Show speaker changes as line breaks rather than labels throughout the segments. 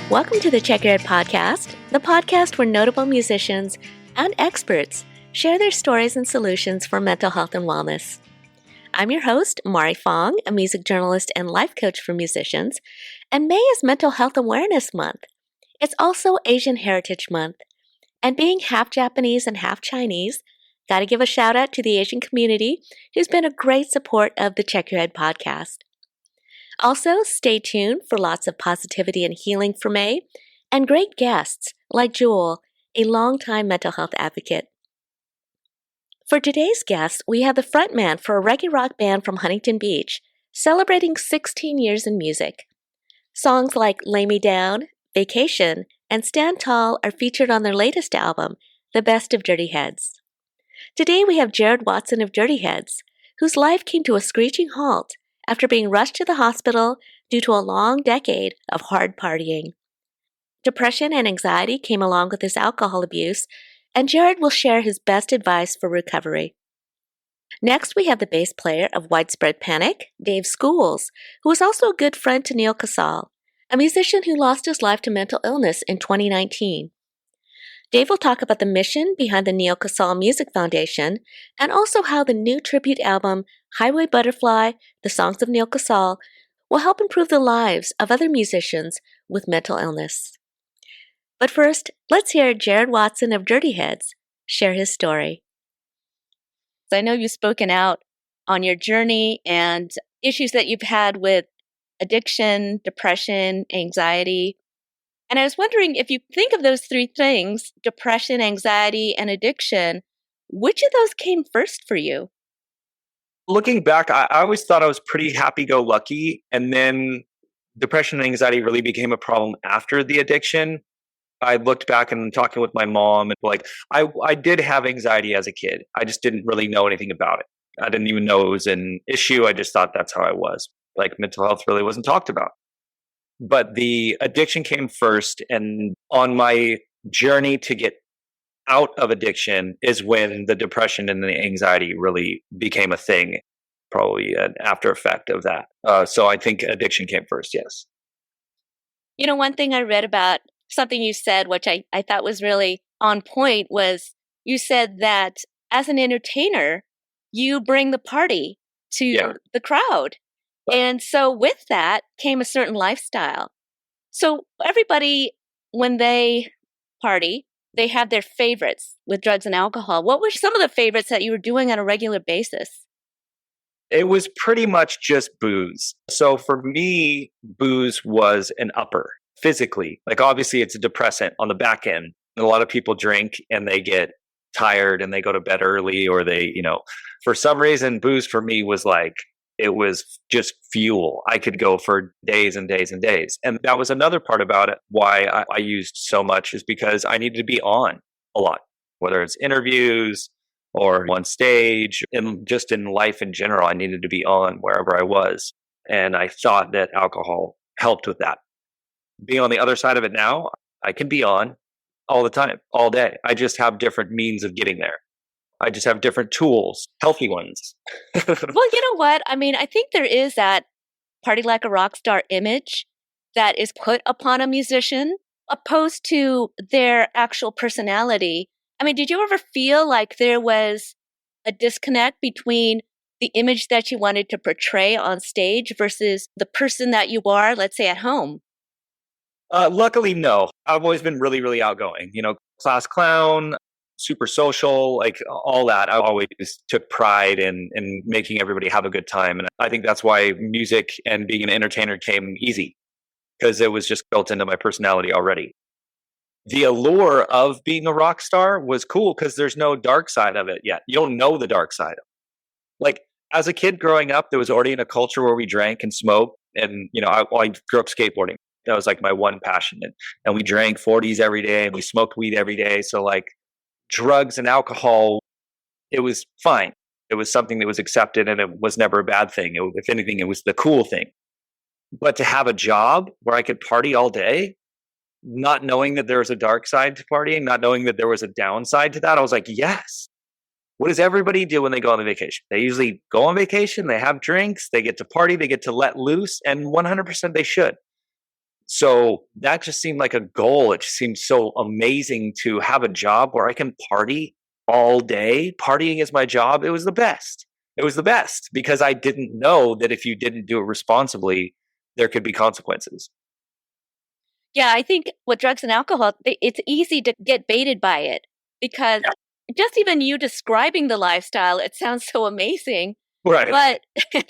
Welcome to the Check Your Head podcast, the podcast where notable musicians and experts share their stories and solutions for mental health and wellness. I'm your host, Fong, a music journalist and life coach for musicians, and May is Mental Health Awareness Month. It's also Asian Heritage Month, and being half Japanese and half Chinese, got to give a shout out to the Asian community who's been a great support of the Check Your Head podcast. Also, stay tuned for lots of positivity and healing from May, and great guests like Jewel, a longtime mental health advocate. For today's guest, we have the frontman for a reggae rock band from Huntington Beach, celebrating 16 years in music. Songs like Lay Me Down, Vacation, and Stand Tall are featured on their latest album, The Best of Dirty Heads. Today we have Jared Watson of Dirty Heads, whose life came to a screeching halt after being rushed to the hospital due to a long decade of hard partying. Depression and anxiety came along with his alcohol abuse, and Jared will share his best advice for recovery. Next, we have the bass player of Widespread Panic, Dave Schools, who is also a good friend to Neal Casal, a musician who lost his life to mental illness in 2019. Dave will talk about the mission behind the Neal Casal Music Foundation and also how the new tribute album, Highway Butterfly, The Songs of Neal Casal, will help improve the lives of other musicians with mental illness. But first, let's hear Jared Watson of Dirty Heads share his story. I know you've spoken out on your journey and issues that you've had with addiction, depression, anxiety. And I was wondering if you think of those three things, depression, anxiety, and addiction, which of those came first for you?
Looking back, I always thought I was pretty happy-go-lucky. And then depression and anxiety really became a problem after the addiction. I looked back and talking with my mom, and I did have anxiety as a kid. I just didn't really know anything about it. I didn't even know it was an issue. I just thought that's how I was. Mental health really wasn't talked about. But the addiction came first. And on my journey to get out of addiction is when the depression and the anxiety really became a thing, probably an after effect of that. So I think addiction came first, yes.
You know, one thing I read about something you said, which I thought was really on point, was you said that as an entertainer, you bring the party to the crowd. And so with that came a certain lifestyle. So everybody, when they party, they have their favorites with drugs and alcohol. What were some of the favorites that you were doing on a regular basis?
It was pretty much just booze. So for me, booze was an upper physically. Obviously it's a depressant on the back end. A lot of people drink and they get tired and they go to bed early, or they, for some reason, booze for me was it was just fuel. I could go for days and days and days. And that was another part about it, why I used so much, is because I needed to be on a lot, whether it's interviews or on stage, and just in life in general, I needed to be on wherever I was. And I thought that alcohol helped with that. Being on the other side of it now, I can be on all the time, all day. I just have different means of getting there. I just have different tools, healthy ones.
Well, you know what? I mean, I think there is that party like a rock star image that is put upon a musician opposed to their actual personality. I mean, did you ever feel like there was a disconnect between the image that you wanted to portray on stage versus the person that you are, let's say, at home?
Luckily, no. I've always been really, really outgoing. Class clown, super social, all that. I always took pride in making everybody have a good time. And I think that's why music and being an entertainer came easy, because it was just built into my personality already. The allure of being a rock star was cool because there's no dark side of it yet. You don't know the dark side. As a kid growing up, there was already in a culture where we drank and smoked. And, I grew up skateboarding. That was my one passion. And we drank 40s every day and we smoked weed every day. So drugs and alcohol, it was fine. It was something that was accepted, and it was never a bad thing. If anything, it was the cool thing. But to have a job where I could party all day, not knowing that there was a dark side to partying, not knowing that there was a downside to that, I was like, yes. What does everybody do when they go on vacation? They usually go on vacation, they have drinks, they get to party, they get to let loose, and 100% they should. So that just seemed like a goal. It just seemed so amazing to have a job where I can party all day. Partying is my job. It was the best. It was the best because I didn't know that if you didn't do it responsibly, there could be consequences.
Yeah, I think with drugs and alcohol, it's easy to get baited by it because just even you describing the lifestyle, it sounds so amazing.
Right.
But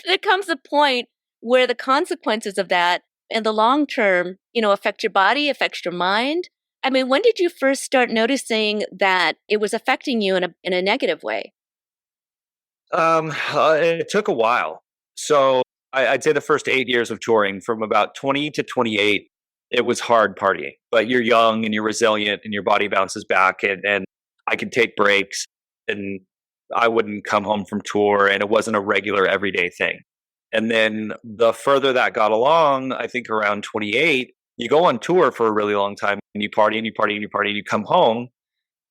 there comes a point where the consequences of that in the long term, affect your body, affects your mind. I mean, when did you first start noticing that it was affecting you in a negative way?
It took a while. So I'd say the first 8 years of touring, from about 20 to 28, it was hard partying. But you're young and you're resilient, and your body bounces back. And I could take breaks, and I wouldn't come home from tour, and it wasn't a regular everyday thing. And then the further that got along, I think around 28, you go on tour for a really long time, and you party and you party and you party and you come home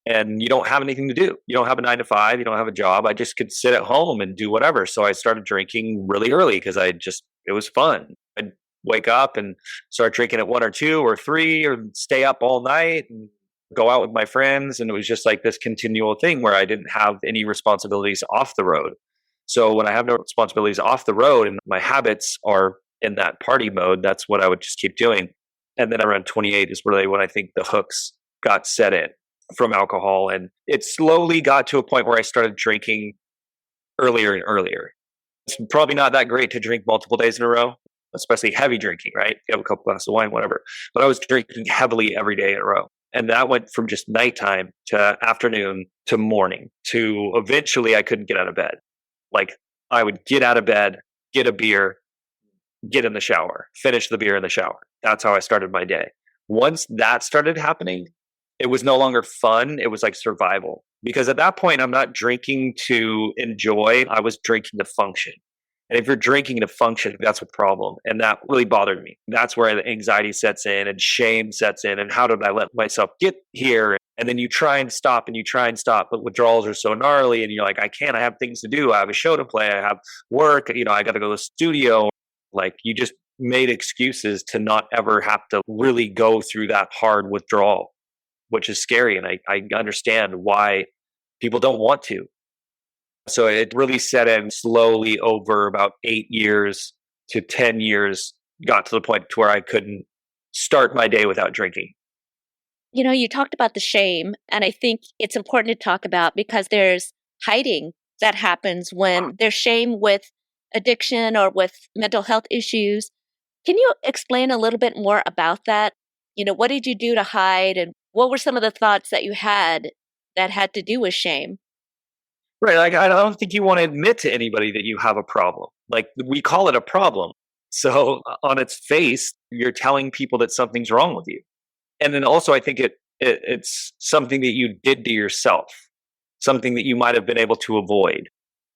and you don't have anything to do. You don't have a 9 to 5. You don't have a job. I just could sit at home and do whatever. So I started drinking really early because it was fun. I'd wake up and start drinking at 1 or 2 or 3, or stay up all night and go out with my friends. And it was just like this continual thing where I didn't have any responsibilities off the road. So when I have no responsibilities off the road and my habits are in that party mode, that's what I would just keep doing. And then around 28 is really when I think the hooks got set in from alcohol. And it slowly got to a point where I started drinking earlier and earlier. It's probably not that great to drink multiple days in a row, especially heavy drinking, right? You have a couple glasses of wine, whatever. But I was drinking heavily every day in a row. And that went from just nighttime to afternoon to morning to eventually I couldn't get out of bed. Like I would get out of bed, get a beer, get in the shower, finish the beer in the shower. That's how I started my day. Once that started happening, it was no longer fun. It was like survival. Because at that point, I'm not drinking to enjoy. I was drinking to function. And if you're drinking to function, that's a problem. And that really bothered me. That's where the anxiety sets in and shame sets in. And how did I let myself get here? And then you try and stop and you try and stop, but withdrawals are so gnarly. And you're like, I can't, I have things to do. I have a show to play. I have work. I got to go to the studio. Like you just made excuses to not ever have to really go through that hard withdrawal, which is scary. And I understand why people don't want to. So it really set in slowly over about 8 years to 10 years, got to the point to where I couldn't start my day without drinking.
You talked about the shame, and I think it's important to talk about because there's hiding that happens when there's shame with addiction or with mental health issues. Can you explain a little bit more about that? What did you do to hide, and what were some of the thoughts that you had that had to do with shame?
Right. Like, I don't think you want to admit to anybody that you have a problem. Like, we call it a problem. So, on its face, you're telling people that something's wrong with you. And then also, I think it's something that you did to yourself, something that you might have been able to avoid.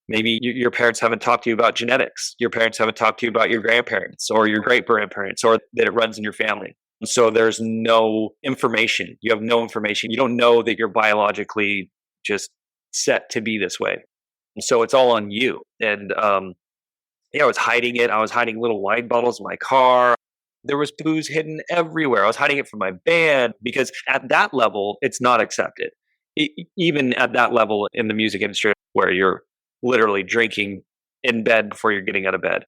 Maybe your parents haven't talked to you about genetics. Your parents haven't talked to you about your grandparents or your great grandparents, or that it runs in your family. And so there's no information. You have no information. You don't know that you're biologically just set to be this way. And so it's all on you. And I was hiding it. I was hiding little wine bottles in my car. There was booze hidden everywhere. I was hiding it from my band because at that level, it's not accepted. Even at that level in the music industry where you're literally drinking in bed before you're getting out of bed.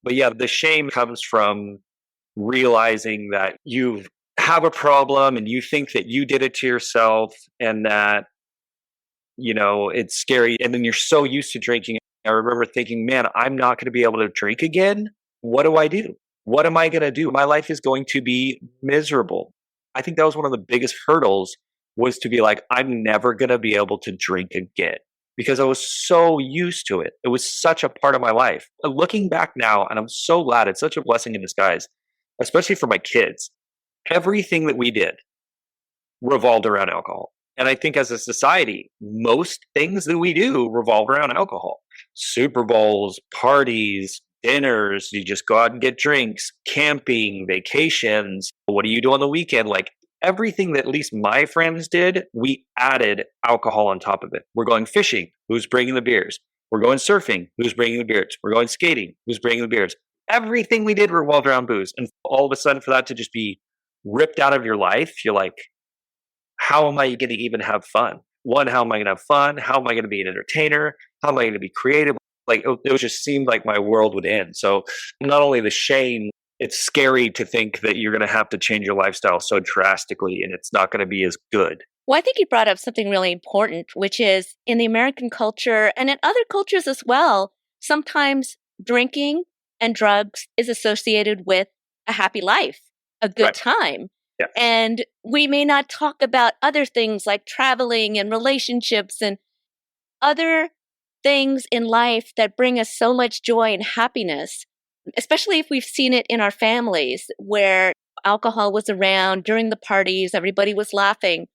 But yeah, the shame comes from realizing that you have a problem and you think that you did it to yourself and that, it's scary. And then you're so used to drinking. I remember thinking, man, I'm not going to be able to drink again. What do I do? What am I going to do? My life is going to be miserable. I think that was one of the biggest hurdles, was to be like, I'm never going to be able to drink again because I was so used to it. It was such a part of my life. Looking back now, and I'm so glad, it's such a blessing in disguise, especially for my kids. Everything that we did revolved around alcohol. And I think as a society, most things that we do revolve around alcohol. Super Bowls, parties, dinners, you just go out and get drinks, camping, vacations. What do you do on the weekend? Like everything that at least my friends did, we added alcohol on top of it. We're going fishing. Who's bringing the beers? We're going surfing. Who's bringing the beers? We're going skating. Who's bringing the beers? Everything we did revolved around booze. And all of a sudden, for that to just be ripped out of your life, you're like, how am I going to even have fun? One, how am I going to have fun? How am I going to be an entertainer? How am I going to be creative? Like it just seemed like my world would end. So not only the shame, it's scary to think that you're going to have to change your lifestyle so drastically and it's not going to be as good.
Well, I think you brought up something really important, which is in the American culture and in other cultures as well, sometimes drinking and drugs is associated with a happy life, a good time.
Yeah.
And we may not talk about other things like traveling and relationships and other things in life that bring us so much joy and happiness, especially if we've seen it in our families where alcohol was around during the parties, everybody was laughing.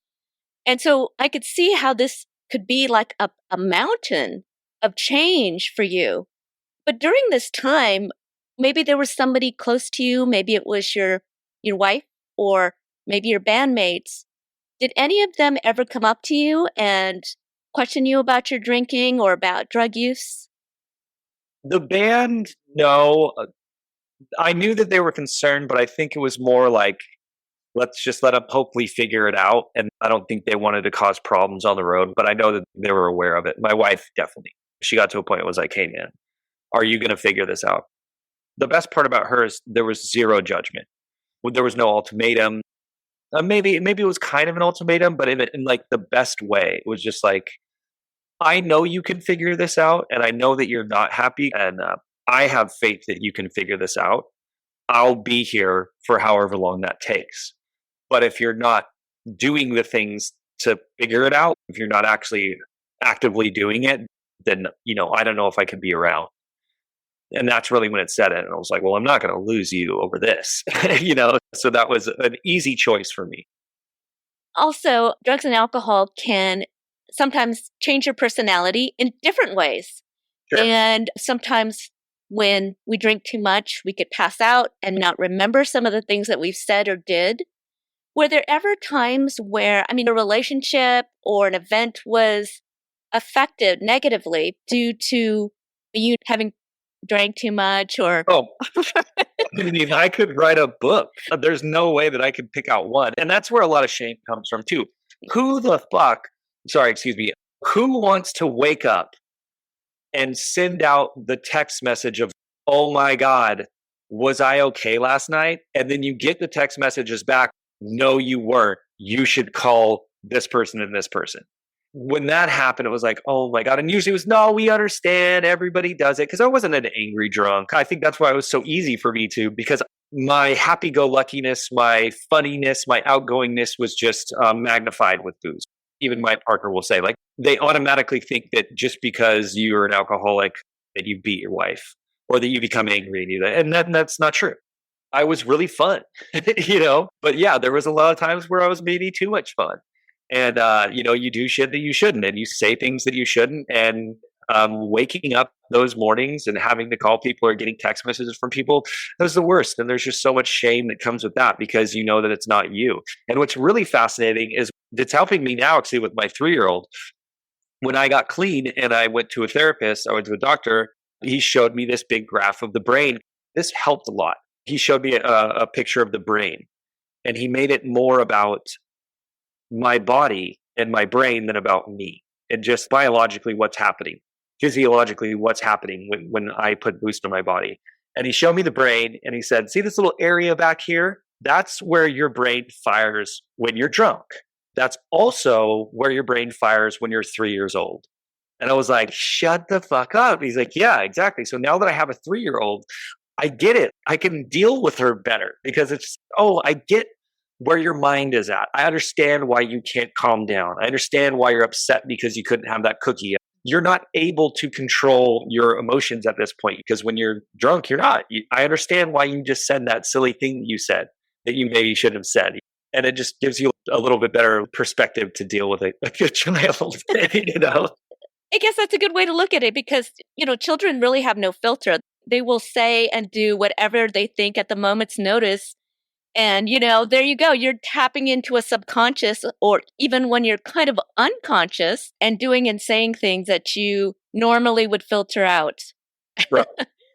And so I could see how this could be like a mountain of change for you. But during this time, maybe there was somebody close to you, maybe it was your wife or maybe your bandmates. Did any of them ever come up to you and question you about your drinking or about drug use?
The band, no. I knew that they were concerned, but I think it was more like, let's just let them hopefully figure it out. And I don't think they wanted to cause problems on the road, but I know that they were aware of it. My wife, definitely. She got to a point where it was like, hey, man, are you going to figure this out? The best part about her is there was zero judgment. There was no ultimatum. Maybe it was kind of an ultimatum, but in like the best way. It was just like, I know you can figure this out, and I know that you're not happy, and I have faith that you can figure this out. I'll be here for however long that takes. But if you're not doing the things to figure it out, if you're not actually actively doing it, then, I don't know if I could be around. And that's really when it said it. And I was like, well, I'm not going to lose you over this, So that was an easy choice for me.
Also, drugs and alcohol can sometimes change your personality in different ways.
Sure.
And sometimes when we drink too much, we could pass out and not remember some of the things that we've said or did. Were there ever times where, a relationship or an event was affected negatively due to you having drank too much or?
Oh, I could write a book. There's no way that I could pick out one. And that's where a lot of shame comes from too. Who wants to wake up and send out the text message of, oh my God, was I okay last night? And then you get the text messages back, no, you weren't. You should call this person and this person. When that happened, it was like, oh my God. And usually it was, no, we understand. Everybody does it. Because I wasn't an angry drunk. I think that's why it was so easy for me to, because my happy-go-luckiness, my funniness, my outgoingness was just magnified with booze. Even my partner will say, like, they automatically think that just because you're an alcoholic, that you beat your wife or that you become angry and that's not true. I was really fun, but yeah, there was a lot of times where I was maybe too much fun. And, you do shit that you shouldn't, and you say things that you shouldn't. And waking up those mornings and having to call people or getting text messages from people, that was the worst. And there's just so much shame that comes with that because you know that it's not you. And what's really fascinating is it's helping me now actually with my 3-year-old. When I got clean and I went to a therapist, I went to a doctor, he showed me this big graph of the brain. This helped a lot. He showed me a picture of the brain, and he made it more about my body and my brain than about me, and just biologically what's happening, physiologically what's happening when I put boost on my body. And he showed me the brain, and he said, see this little area back here? That's where your brain fires when you're drunk. That's also where your brain fires when you're 3 years old. And I was like, shut the fuck up. And he's like, yeah, exactly. So now that I have a 3-year-old, I get it. I can deal with her better because it's, I get where your mind is at. I understand why you can't calm down. I understand why you're upset because you couldn't have that cookie. You're not able to control your emotions at this point because when you're drunk, you're not. I understand why you just said that silly thing that you said that you maybe shouldn't have said. And it just gives you a little bit better perspective to deal with a good child,
I guess that's a good way to look at it because, children really have no filter. They will say and do whatever they think at the moment's notice. And, there you go. You're tapping into a subconscious, or even when you're kind of unconscious and doing and saying things that you normally would filter out.
Right.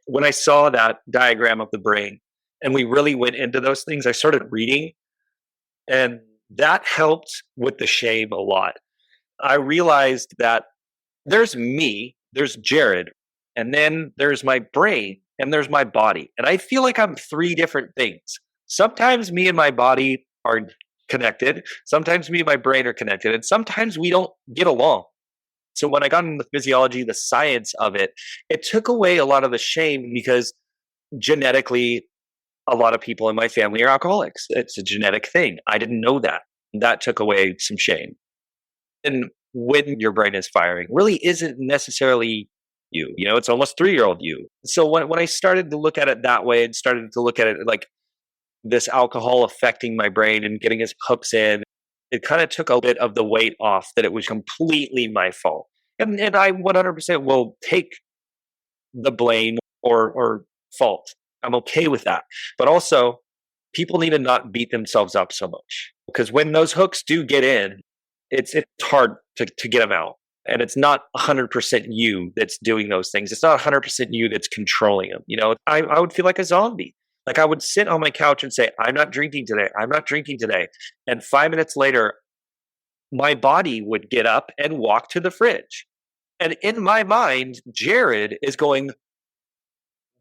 when I saw that diagram of the brain and we really went into those things, I started reading, and that helped with the shame a lot. I realized that there's me, there's Jared, and then there's my brain, and there's my body. And I feel like I'm three different things. Sometimes me and my body are connected, sometimes me and my brain are connected, and sometimes we don't get along. So when I got into the physiology, the science of it, it took away a lot of the shame because genetically, a lot of people in my family are alcoholics. It's a genetic thing. I didn't know that. That took away some shame. And when your brain is firing really isn't necessarily you. You know, it's almost 3-year-old you. So when I started to look at it that way and started to look at it like this alcohol affecting my brain and getting its hooks in, it kind of took a bit of the weight off that it was completely my fault. And I 100% will take the blame or fault. I'm okay with that. But also, people need to not beat themselves up so much because when those hooks do get in, it's hard to get them out. And it's not 100% you that's doing those things. It's not 100% you that's controlling them. You know, I would feel like a zombie. Like I would sit on my couch and say, I'm not drinking today. I'm not drinking today. And 5 minutes later, my body would get up and walk to the fridge. And in my mind, Jared is going,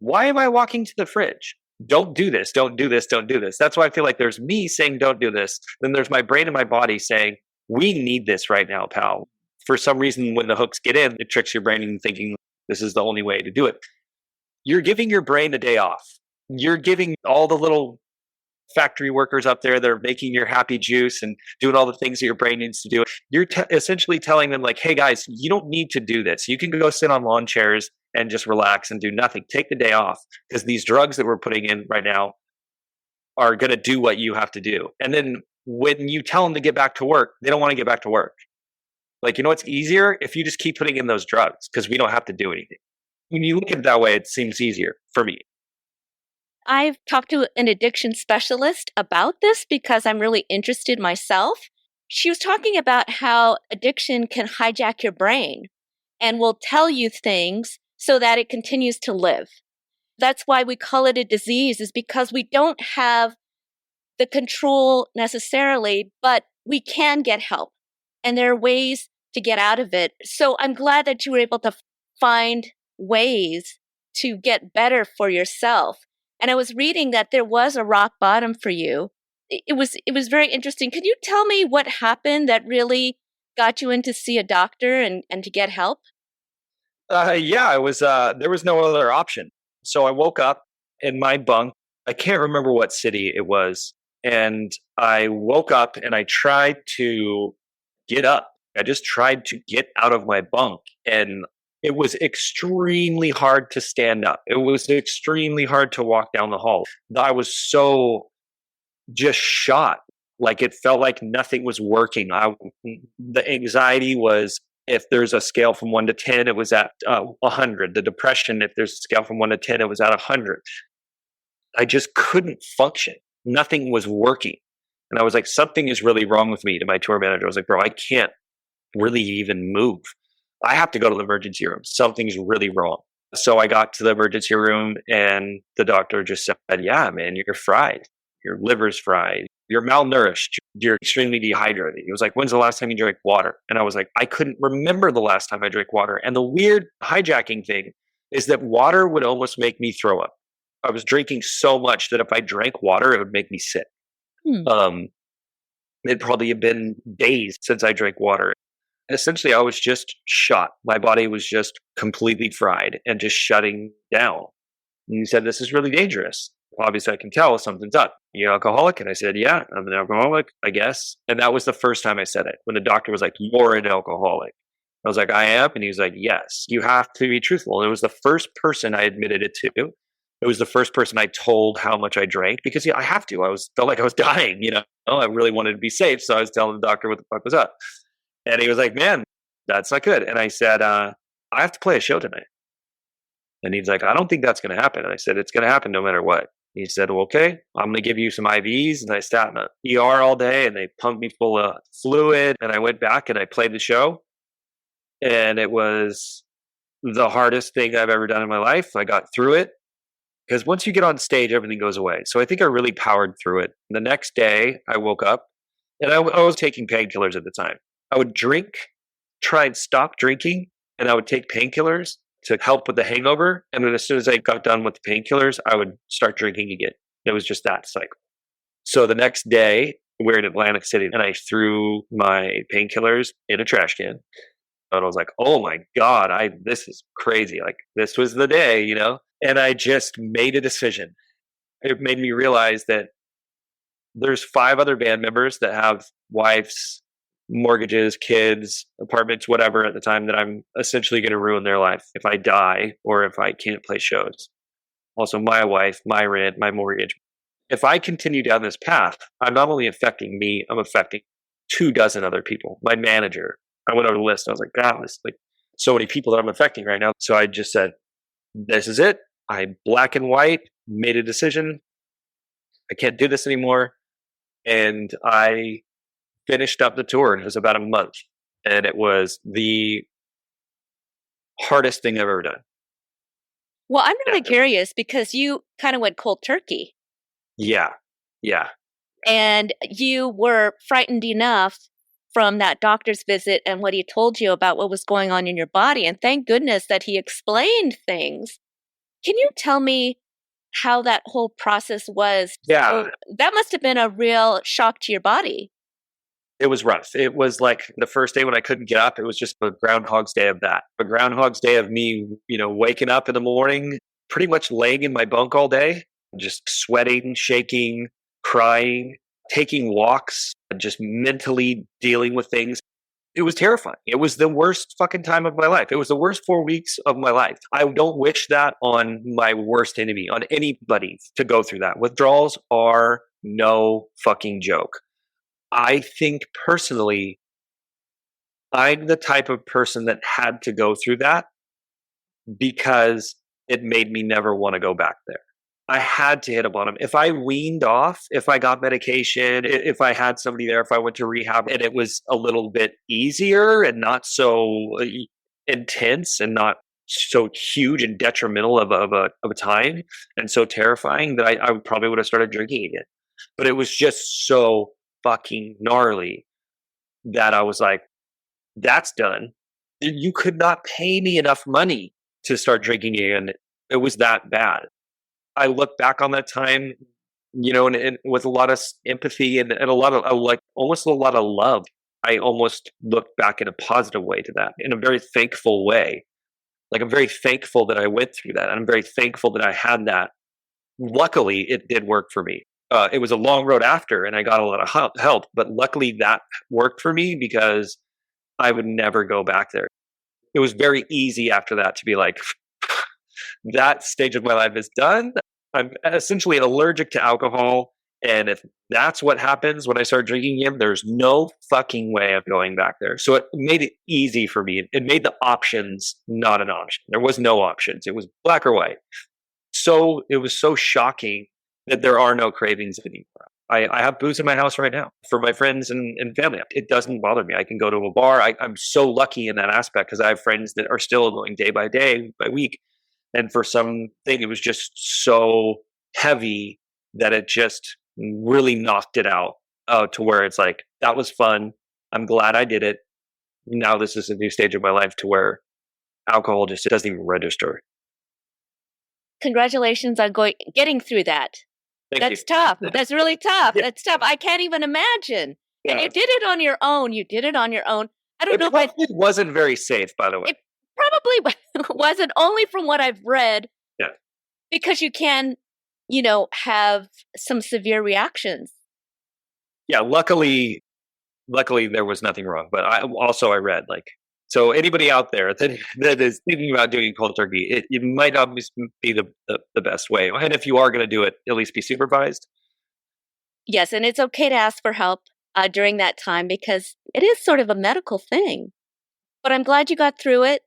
why am I walking to the fridge? Don't do this. Don't do this. Don't do this. That's why I feel like there's me saying, don't do this. Then there's my brain and my body saying, we need this right now, pal. For some reason, when the hooks get in, it tricks your brain into thinking this is the only way to do it. You're giving your brain a day off. You're giving all the little factory workers up there that are making your happy juice and doing all the things that your brain needs to do. You're essentially telling them like, hey guys, you don't need to do this. You can go sit on lawn chairs and just relax and do nothing. Take the day off because these drugs that we're putting in right now are going to do what you have to do. And then when you tell them to get back to work, they don't want to get back to work. Like, you know, it's easier if you just keep putting in those drugs because we don't have to do anything. When you look at it that way, it seems easier for me.
I've talked to an addiction specialist about this because I'm really interested myself. She was talking about how addiction can hijack your brain and will tell you things so that it continues to live. That's why we call it a disease, is because we don't have the control necessarily, but we can get help. And there are ways to get out of it. So I'm glad that you were able to find ways to get better for yourself. And I was reading that there was a rock bottom for you. It was very interesting. Could you tell me what happened that really got you in to see a doctor and to get help?
Yeah, it was. There was no other option. So I woke up in my bunk. I can't remember what city it was, and I woke up and I tried to get up. I just tried to get out of my bunk, and it was extremely hard to stand up. It was extremely hard to walk down the hall. I was so just shot. Like it felt like nothing was working. The anxiety was, if there's a scale from 1 to 10, it was at 100. The depression, if there's a scale from 1 to 10, it was at 100. I just couldn't function. Nothing was working. And I was like, something is really wrong with me. To my tour manager, I was like, bro, I can't really even move. I have to go to the emergency room. Something's really wrong. So I got to the emergency room and the doctor just said, yeah, man, you're fried. Your liver's fried. You're malnourished. You're extremely dehydrated. He was like, when's the last time you drank water? And I was like, I couldn't remember the last time I drank water. And the weird hijacking thing is that water would almost make me throw up. I was drinking so much that if I drank water, it would make me sick. It'd probably have been days since I drank water. Essentially, I was just shot. My body was just completely fried and just shutting down. And he said, this is really dangerous. Obviously, I can tell something's up. You an alcoholic? And I said, yeah, I'm an alcoholic, I guess. And that was the first time I said it, when the doctor was like, you're an alcoholic. I was like, I am? And he was like, yes, you have to be truthful. And it was the first person I admitted it to. It was the first person I told how much I drank because I have to. Felt like I was dying, you know. I really wanted to be safe. So I was telling the doctor what the fuck was up. And he was like, man, that's not good. And I said, I have to play a show tonight. And he's like, I don't think that's going to happen. And I said, it's going to happen no matter what. He said, well, okay, I'm going to give you some IVs. And I sat in the ER all day and they pumped me full of fluid. And I went back and I played the show. And it was the hardest thing I've ever done in my life. I got through it. because once you get on stage, everything goes away. So I think I really powered through it. The next day, I woke up and I was taking painkillers at the time. I would drink, try and stop drinking, and I would take painkillers to help with the hangover. And then as soon as I got done with the painkillers, I would start drinking again. It was just that cycle. So the next day, we're in Atlantic City, and I threw my painkillers in a trash can. And I was like, oh my God, this is crazy. Like, this was the day, you know? And I just made a decision. It made me realize that there's 5 other band members that have wives, mortgages, kids, apartments, whatever at the time, that I'm essentially going to ruin their life if I die or if I can't play shows. Also, my wife, my rent, my mortgage. If I continue down this path, I'm not only affecting me, I'm affecting 24 other people. My manager. I went over the list. I was like, God, it's like so many people that I'm affecting right now. So I just said, this is it. I black and white made a decision. I can't do this anymore. And I finished up the tour, and it was about a month. And it was the hardest thing I've ever done.
Well, I'm really curious because you kind of went cold turkey.
Yeah. Yeah.
And you were frightened enough from that doctor's visit and what he told you about what was going on in your body. And thank goodness that he explained things. Can you tell me how that whole process was?
Yeah.
So that must have been a real shock to your body.
It was rough. It was like the first day when I couldn't get up, it was just a Groundhog's Day of that. A Groundhog's Day of me, waking up in the morning, pretty much laying in my bunk all day, just sweating, shaking, crying, taking walks, just mentally dealing with things. It was terrifying. It was the worst fucking time of my life. It was the worst 4 weeks of my life. I don't wish that on my worst enemy, on anybody to go through that. Withdrawals are no fucking joke. I think personally, I'm the type of person that had to go through that because it made me never want to go back there. I had to hit a bottom. If I weaned off, if I got medication, if I had somebody there, if I went to rehab and it was a little bit easier and not so intense and not so huge and detrimental of a time and so terrifying, that I probably would have started drinking again. But it was just so fucking gnarly that I was like, that's done. You could not pay me enough money to start drinking again. It was that bad. I look back on that time, and with a lot of empathy and a lot of almost a lot of love. I almost look back in a positive way to that, in a very thankful way. Like, I'm very thankful that I went through that. And I'm very thankful that I had that. Luckily, it did work for me. It was a long road after, and I got a lot of help. But luckily, that worked for me because I would never go back there. It was very easy after that to be like, that stage of my life is done. I'm essentially allergic to alcohol. And if that's what happens when I start drinking again, there's no fucking way of going back there. So it made it easy for me. It made the options not an option. There was no options. It was black or white. So it was so shocking that there are no cravings anymore. I have booze in my house right now for my friends and family. It doesn't bother me. I can go to a bar. I'm so lucky in that aspect because I have friends that are still going day by day, by week. And for something, it was just so heavy that it just really knocked it out to where it's like, that was fun. I'm glad I did it. Now this is a new stage of my life to where alcohol just doesn't even register.
Congratulations on getting through that. That's tough. That's really tough. Yeah. That's tough. I can't even imagine. Yeah. And you did it on your own. I don't know if
it wasn't very safe, by the way.
It probably wasn't, only from what I've read.
Yeah.
Because you can, have some severe reactions.
Yeah. Luckily there was nothing wrong. But I read, so anybody out there that is thinking about doing cold turkey, it might not be the best way. And if you are going to do it, at least be supervised.
Yes, and it's okay to ask for help during that time because it is sort of a medical thing. But I'm glad you got through it.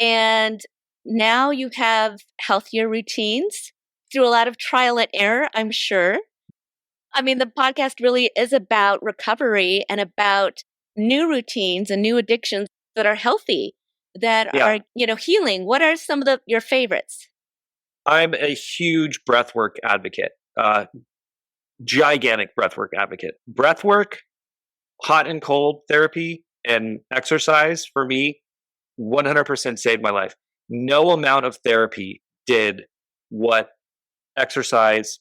And now you have healthier routines through a lot of trial and error, I'm sure. I mean, the podcast really is about recovery and about new routines and new addictions that are healthy, that are, healing. What are some of your favorites?
I'm a huge breathwork advocate, gigantic breathwork advocate. Breathwork, hot and cold therapy, and exercise for me 100% saved my life. No amount of therapy did what exercise,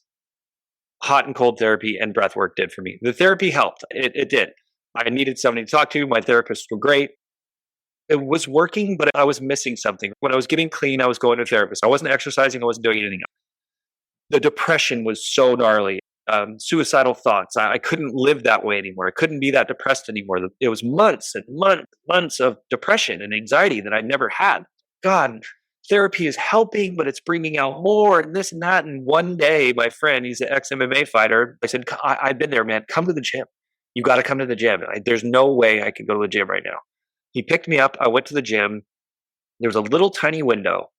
hot and cold therapy, and breath work did for me. The therapy helped. It did. I needed somebody to talk to. My therapists were great. It was working, but I was missing something. When I was getting clean, I was going to a therapist. I wasn't exercising. I wasn't doing anything else. The depression was so gnarly. Suicidal thoughts. I couldn't live that way anymore. I couldn't be that depressed anymore. It was months and months of depression and anxiety that I never had. God, therapy is helping, but it's bringing out more and this and that. And one day, my friend, he's an ex-MMA fighter. I said, I've been there, man. Come to the gym. You got to come to the gym. There's no way I can go to the gym right now. He picked me up. I went to the gym. There was a little tiny window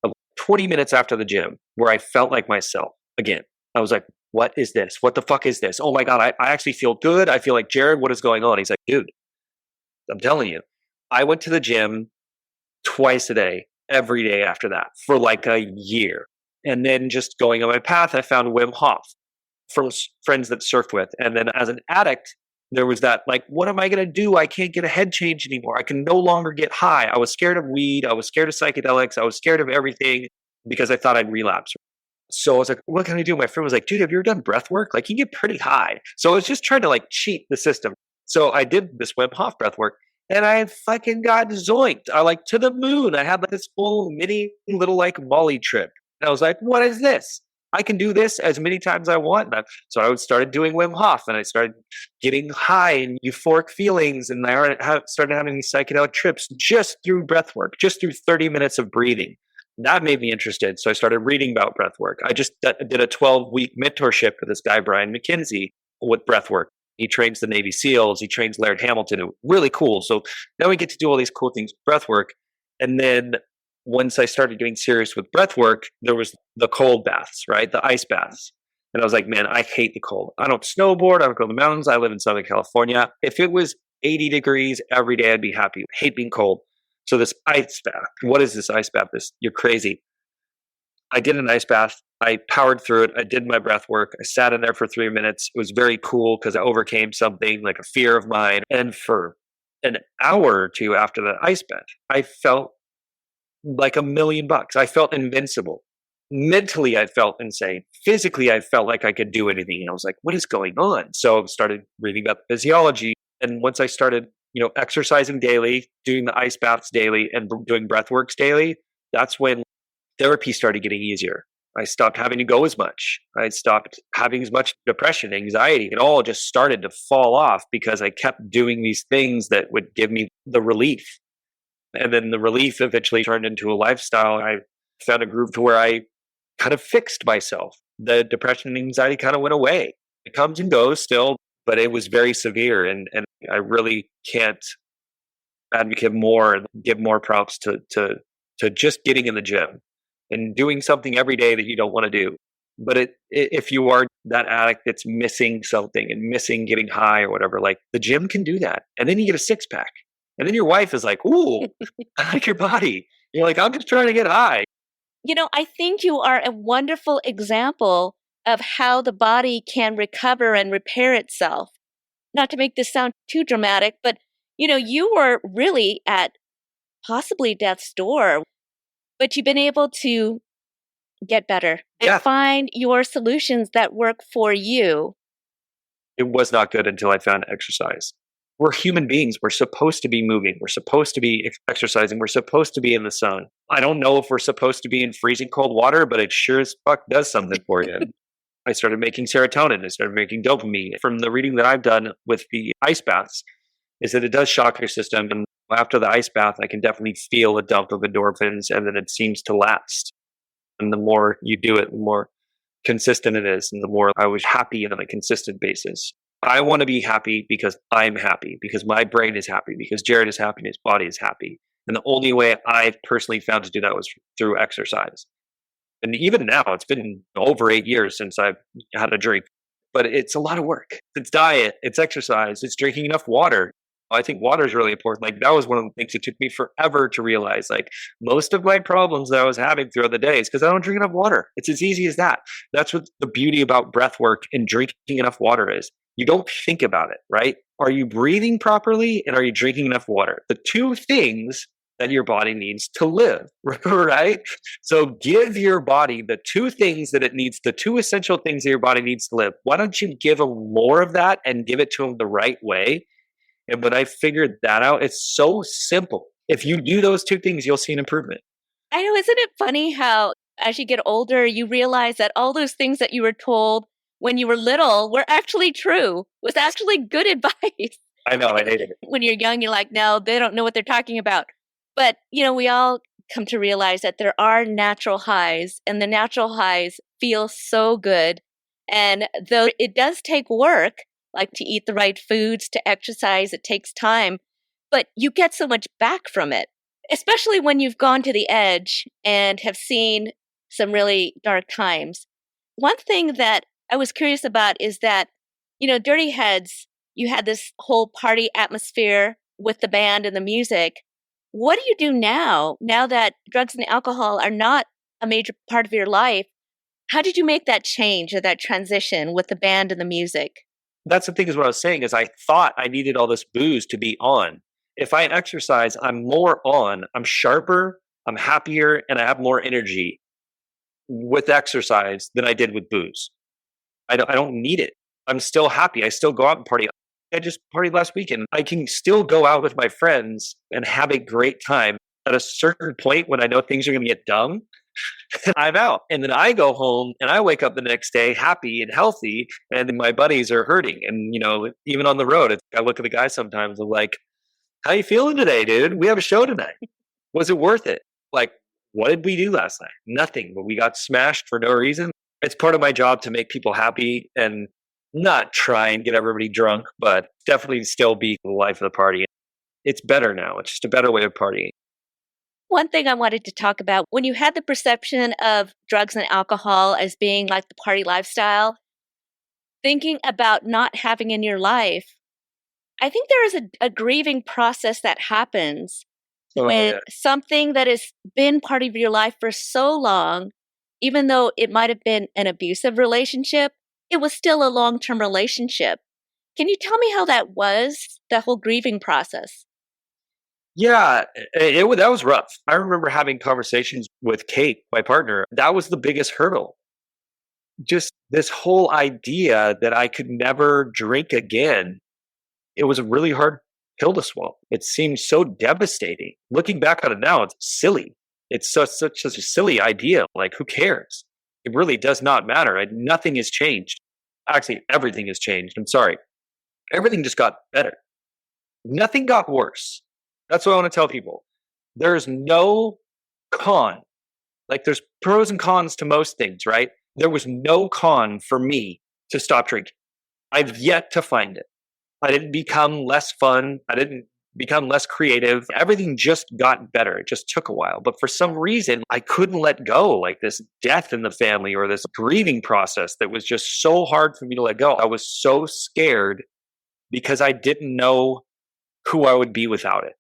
of 20 minutes after the gym where I felt like myself again. I was like, what is this? What the fuck is this? Oh my God, I actually feel good. I feel like, Jared, what is going on? He's like, dude, I'm telling you. I went to the gym twice a day, every day after that for like a year. And then just going on my path, I found Wim Hof from friends that surfed with. And then as an addict, there was that like, what am I going to do? I can't get a head change anymore. I can no longer get high. I was scared of weed. I was scared of psychedelics. I was scared of everything because I thought I'd relapse. So I was like, what can I do? My friend was like, dude, have you ever done breath work? Like you get pretty high. So I was just trying to like cheat the system. So I did this Wim Hof breath work and I fucking got zoinked. I like to the moon. I had like this full mini little like Molly trip. And I was like, what is this? I can do this as many times as I want. So I started doing Wim Hof and I started getting high and euphoric feelings. And I started having these psychedelic trips just through breath work, just through 30 minutes of breathing. That made me interested. So I started reading about breath work. I just did a 12-week mentorship with this guy, Brian McKenzie, with breath work. He trains the Navy SEALs. He trains Laird Hamilton. Really cool. So now we get to do all these cool things with breath work. And then once I started getting serious with breath work, there was the cold baths, right? The ice baths. And I was like, man, I hate the cold. I don't snowboard. I don't go to the mountains. I live in Southern California. If it was 80 degrees every day, I'd be happy. I hate being cold. So this ice bath, what is this ice bath? You're crazy. I did an ice bath. I powered through it. I did my breath work. I sat in there for 3 minutes. It was very cool because I overcame something like a fear of mine. And for an hour or two after the ice bath, I felt like $1,000,000. I felt invincible. Mentally, I felt insane. Physically, I felt like I could do anything. And I was like, what is going on? So I started reading about physiology. And once I started exercising daily, doing the ice baths daily, and doing breath works daily, that's when therapy started getting easier. I stopped having to go as much. I stopped having as much depression, anxiety. It all just started to fall off because I kept doing these things that would give me the relief. And then the relief eventually turned into a lifestyle. I found a groove to where I kind of fixed myself. The depression and anxiety kind of went away. It comes and goes still, but it was very severe. And I really can't advocate more and give more props to just getting in the gym and doing something every day that you don't want to do. But if you are that addict that's missing something and missing getting high or whatever, like the gym can do that. And then you get a six pack. And then your wife is like, ooh, I like your body. You're like, I'm just trying to get high.
I think you are a wonderful example of how the body can recover and repair itself. Not to make this sound too dramatic, but you were really at possibly death's door, but you've been able to get better and find your solutions that work for you.
It was not good until I found exercise. We're human beings. We're supposed to be moving. We're supposed to be exercising. We're supposed to be in the sun. I don't know if we're supposed to be in freezing cold water, but it sure as fuck does something for you. I started making serotonin. I started making dopamine. From the reading that I've done with the ice baths, is that it does shock your system. And after the ice bath, I can definitely feel a dump of endorphins, and then it seems to last. And the more you do it, the more consistent it is, and the more I was happy on a consistent basis. I want to be happy because I'm happy, because my brain is happy, because Jared is happy and his body is happy. And the only way I've personally found to do that was through exercise. And even now, it's been over 8 years since I've had a drink, but it's a lot of work. It's diet, it's exercise, it's drinking enough water. I think water is really important. Like that was one of the things that took me forever to realize. Like most of my problems that I was having throughout the day is because I don't drink enough water. It's as easy as that. That's what the beauty about breath work and drinking enough water is. You don't think about it, right? Are you breathing properly and are you drinking enough water? The two things that your body needs to live, right? So give your body the two things that it needs, the two essential things that your body needs to live. Why don't you give them more of that and give it to them the right way? And when I figured that out, it's so simple. If you do those two things, you'll see an improvement.
I know, isn't it funny how as you get older, you realize that all those things that you were told when you were little were actually true, was actually good advice.
I know, I hated it.
When you're young, you're like, no, they don't know what they're talking about. But, we all come to realize that there are natural highs, and the natural highs feel so good. And though it does take work, like to eat the right foods, to exercise, it takes time, but you get so much back from it, especially when you've gone to the edge and have seen some really dark times. One thing that I was curious about is that, Dirty Heads, you had this whole party atmosphere with the band and the music. What do you do now that drugs and alcohol are not a major part of your life? How did you make that change or that transition with the band and the music?
That's the thing is what I was saying is I thought I needed all this booze to be on. If I exercise, I'm more on, I'm sharper, I'm happier, and I have more energy with exercise than I did with booze. I don't need it. I'm still happy. I still go out and party. I just partied last weekend. I can still go out with my friends and have a great time. At a certain point when I know things are going to get dumb, I'm out. And then I go home and I wake up the next day happy and healthy. And then my buddies are hurting. And, even on the road, I look at the guy sometimes. I'm like, how you feeling today, dude? We have a show tonight. Was it worth it? Like, what did we do last night? Nothing, but we got smashed for no reason. It's part of my job to make people happy and not try and get everybody drunk, but definitely still be the life of the party. It's better now. It's just a better way of partying.
One thing I wanted to talk about, when you had the perception of drugs and alcohol as being like the party lifestyle, thinking about not having in your life, I think there is a grieving process that happens when something that has been part of your life for so long, even though it might have been an abusive relationship, it was still a long-term relationship. Can you tell me how that was, the whole grieving process?
Yeah, that was rough. I remember having conversations with Kate, my partner. That was the biggest hurdle. Just this whole idea that I could never drink again. It was a really hard pill to swallow. It seemed so devastating. Looking back on it now, it's silly. It's such a silly idea. Like, who cares? It really does not matter. Nothing has changed. Actually, everything has changed. I'm sorry. Everything just got better. Nothing got worse. That's what I want to tell people. There's no con. Like, there's pros and cons to most things, right? There was no con for me to stop drinking. I've yet to find it. I didn't become less fun. I didn't become less creative. Everything just got better. It just took a while. But for some reason, I couldn't let go, like this death in the family or this grieving process that was just so hard for me to let go. I was so scared because I didn't know who I would be without it,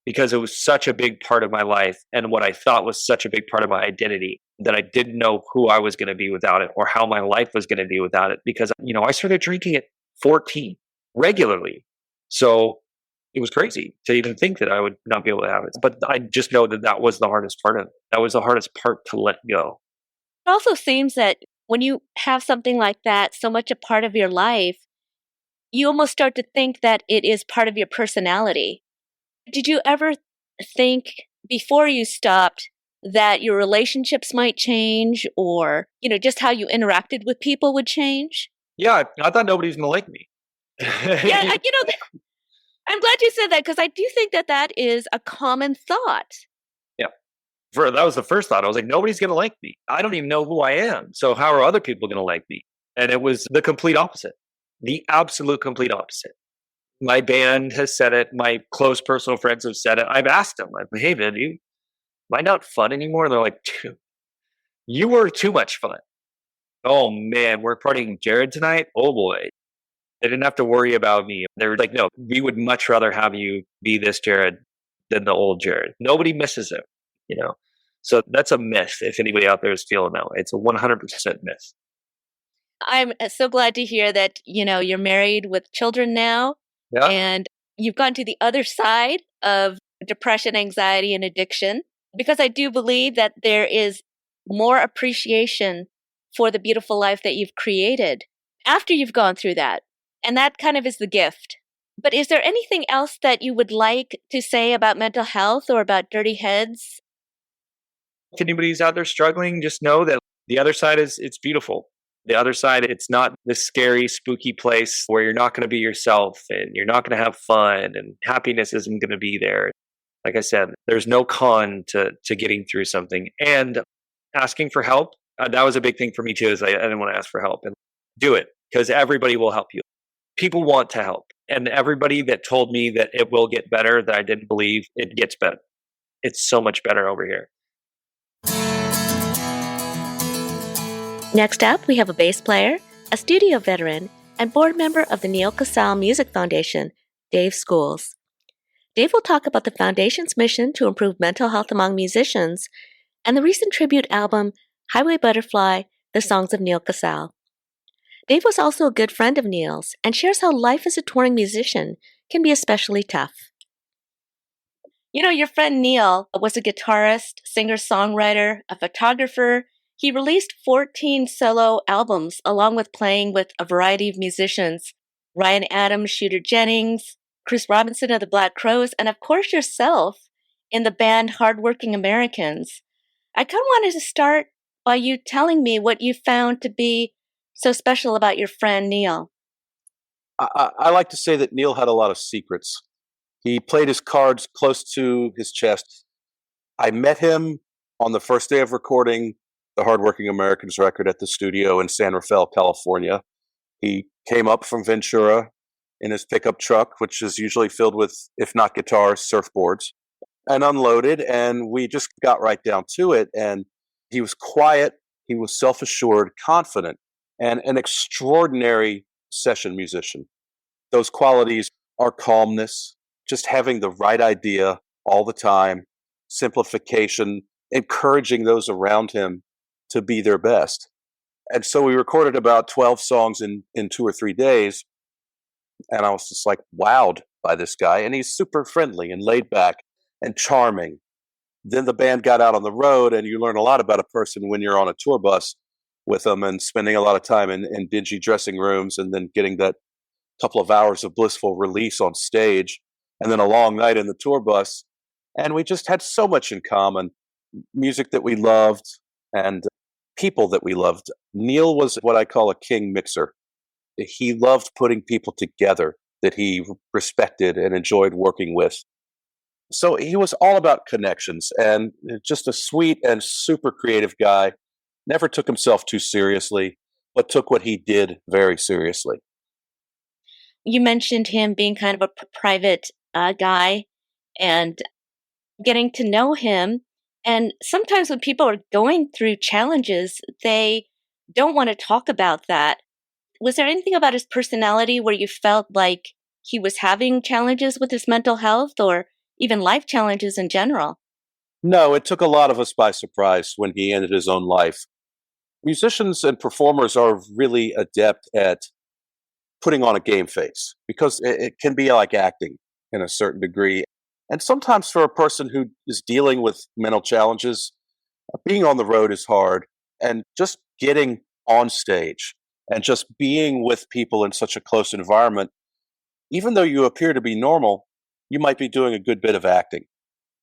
because it was such a big part of my life and what I thought was such a big part of my identity that I didn't know who I was going to be without it or how my life was going to be without it. Because, I started drinking at 14 regularly. So it was crazy to even think that I would not be able to have it. But I just know that was the hardest part of it. That was the hardest part to let go.
It also seems that when you have something like that, so much a part of your life, you almost start to think that it is part of your personality. Did you ever think before you stopped that your relationships might change or, just how you interacted with people would change?
Yeah, I thought nobody was going to like me.
Yeah, I'm glad you said that because I do think that is a common thought.
Yeah. That was the first thought. I was like, nobody's going to like me. I don't even know who I am. So how are other people going to like me? And it was the complete opposite. The absolute complete opposite. My band has said it. My close personal friends have said it. I've asked them, like, hey, man, am I not fun anymore? And they're like, dude, you were too much fun. Oh, man, we're partying Jared tonight. Oh, boy. They didn't have to worry about me. They were like, no, we would much rather have you be this Jared than the old Jared. Nobody misses him, you know? So that's a myth. If anybody out there is feeling that way, it's a 100% myth.
I'm so glad to hear that, you're married with children now
Yeah.
and you've gone to the other side of depression, anxiety, and addiction, because I do believe that there is more appreciation for the beautiful life that you've created after you've gone through that. And that kind of is the gift. But is there anything else that you would like to say about mental health or about dirty heads?
If anybody's out there struggling, just know that the other side it's beautiful. The other side, it's not this scary, spooky place where you're not going to be yourself and you're not going to have fun and happiness isn't going to be there. Like I said, there's no con to getting through something, and asking for help. That was a big thing for me too. Is I didn't want to ask for help, and do it because everybody will help you. People want to help, and everybody that told me that it will get better, that I didn't believe, it gets better. It's so much better over here.
Next up, we have a bass player, a studio veteran, and board member of the Neal Casal Music Foundation, Dave Schools. Dave will talk about the Foundation's mission to improve mental health among musicians and the recent tribute album, Highway Butterfly, The Songs of Neal Casal. Dave was also a good friend of Neal's and shares how life as a touring musician can be especially tough. Your friend Neal was a guitarist, singer-songwriter, a photographer. He released 14 solo albums along with playing with a variety of musicians: Ryan Adams, Shooter Jennings, Chris Robinson of the Black Crowes, and of course yourself in the band Hardworking Americans. I kind of wanted to start by you telling me what you found to be so special about your friend Neal.
I like to say that Neal had a lot of secrets. He played his cards close to his chest. I met him on the first day of recording the Hardworking Americans record at the studio in San Rafael, California. He came up from Ventura in his pickup truck, which is usually filled with, if not guitars, surfboards, and unloaded. And we just got right down to it. And he was quiet. He was self-assured, confident, and an extraordinary session musician. Those qualities are calmness, just having the right idea all the time, simplification, encouraging those around him to be their best. And so we recorded about 12 songs in 2 or 3 days. And I was just like wowed by this guy. And he's super friendly and laid back and charming. Then the band got out on the road, and you learn a lot about a person when you're on a tour bus with them and spending a lot of time in dingy dressing rooms, and then getting that couple of hours of blissful release on stage, and then a long night in the tour bus. And we just had so much in common: music that we loved and people that we loved. Neal was what I call a king mixer. He loved putting people together that he respected and enjoyed working with. So he was all about connections, and just a sweet and super creative guy. Never took himself too seriously, but took what he did very seriously.
You mentioned him being kind of a private guy and getting to know him. And sometimes when people are going through challenges, they don't want to talk about that. Was there anything about his personality where you felt like he was having challenges with his mental health or even life challenges in general?
No, it took a lot of us by surprise when he ended his own life. Musicians and performers are really adept at putting on a game face, because it can be like acting in a certain degree. And sometimes for a person who is dealing with mental challenges, being on the road is hard. And just getting on stage and just being with people in such a close environment, even though you appear to be normal, you might be doing a good bit of acting.